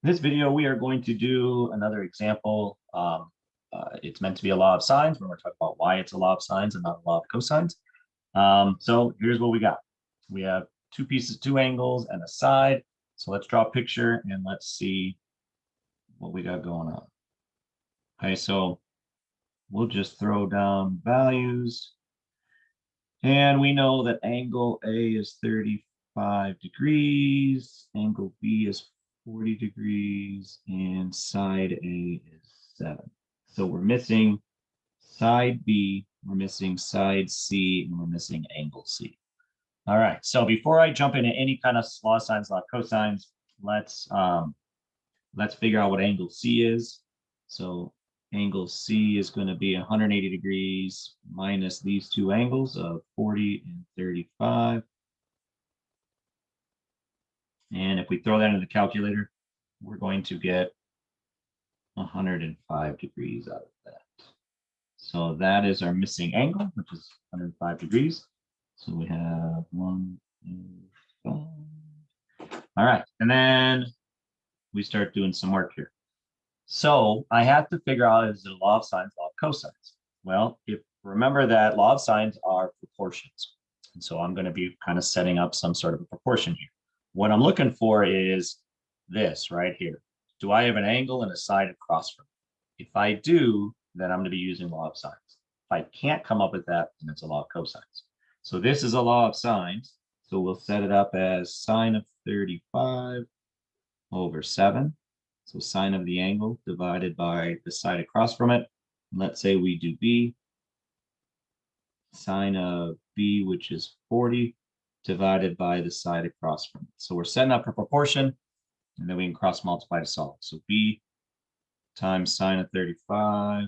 In this video, we are going to do another example. It's meant to be a law of sines. We're going to talk about why it's a law of sines and not a law of cosines. So here's what we got. We have two pieces, two angles, and a side. So let's draw a picture and let's see what we got going on. Okay, so we'll just throw down values. And we know that angle A is 35 degrees, angle B is 40 degrees, and side A is 7. So we're missing side B, we're missing side C, and we're missing angle C. All right, so before I jump into any kind of law of sines, law of cosines, let's figure out what angle C is. So angle C is going to be 180 degrees minus these two angles of 40 and 35. And if we throw that into the calculator, we're going to get 105 degrees out of that. So that is our missing angle, which is 105 degrees. So we have 105. All right, and then we start doing some work here. So I have to figure out, is it a law of sines, law of cosines? Well, remember that law of sines are proportions. And so I'm going to be kind of setting up some sort of a proportion here. What I'm looking for is this right here. Do I have an angle and a side across from it? If I do, then I'm going to be using law of sines. If I can't come up with that, then it's a law of cosines. So this is a law of sines. So we'll set it up as sine of 35 over 7. So sine of the angle divided by the side across from it. Let's say we do B. Sine of B, which is 40, divided by the side across from it. So we're setting up a proportion, and then we can cross multiply to solve. So B times sine of 35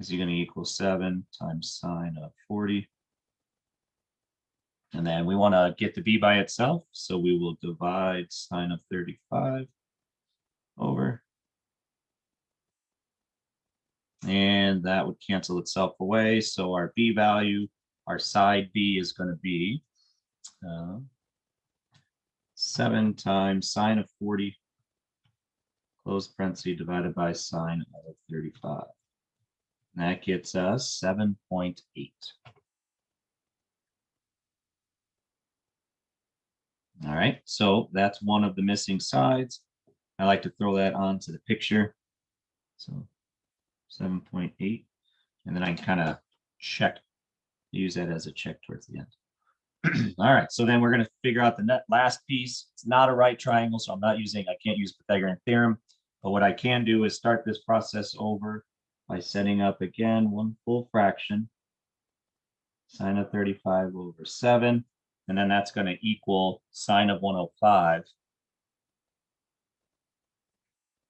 is going to equal 7 times sine of 40. And then we want to get the B by itself, so we will divide sine of 35 over. And that would cancel itself away. So our B value, our side B is going to be 7 times sine of 40, close parenthesis, divided by sine of 35. And that gets us 7.8. All right, so that's one of the missing sides. I like to throw that onto the picture. So 7.8, and then I can kind of use that as a check towards the end. All right, so then we're going to figure out the last piece. It's not a right triangle, so I can't use Pythagorean theorem, but what I can do is start this process over by setting up again one full fraction, sine of 35 over 7, and then that's going to equal sine of 105.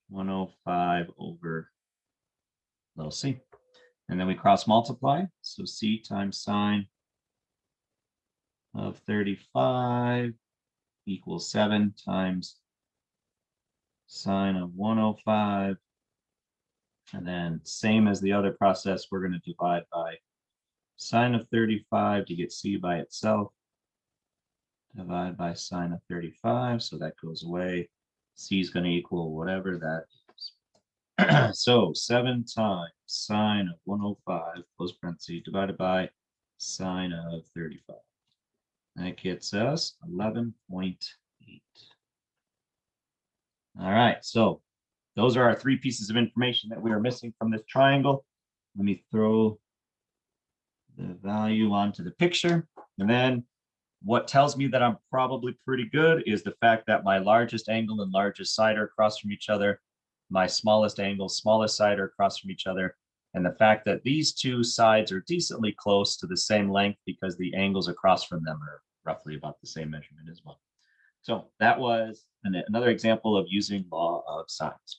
105 over little c. And then we cross multiply. So c times sine of 35 equals 7 times sine of 105. And then same as the other process, we're going to divide by sine of 35 to get c by itself. Divide by sine of 35. So that goes away. C is going to equal whatever that is. So 7 times sine of 105, close parenthesis, divided by sine of 35. That gets us 11.8. All right, so those are our three pieces of information that we are missing from this triangle. Let me throw the value onto the picture. And then what tells me that I'm probably pretty good is the fact that my largest angle and largest side are across from each other. My smallest angle, smallest side are across from each other. And the fact that these two sides are decently close to the same length because the angles across from them are roughly about the same measurement as well. So that was another example of using law of sines.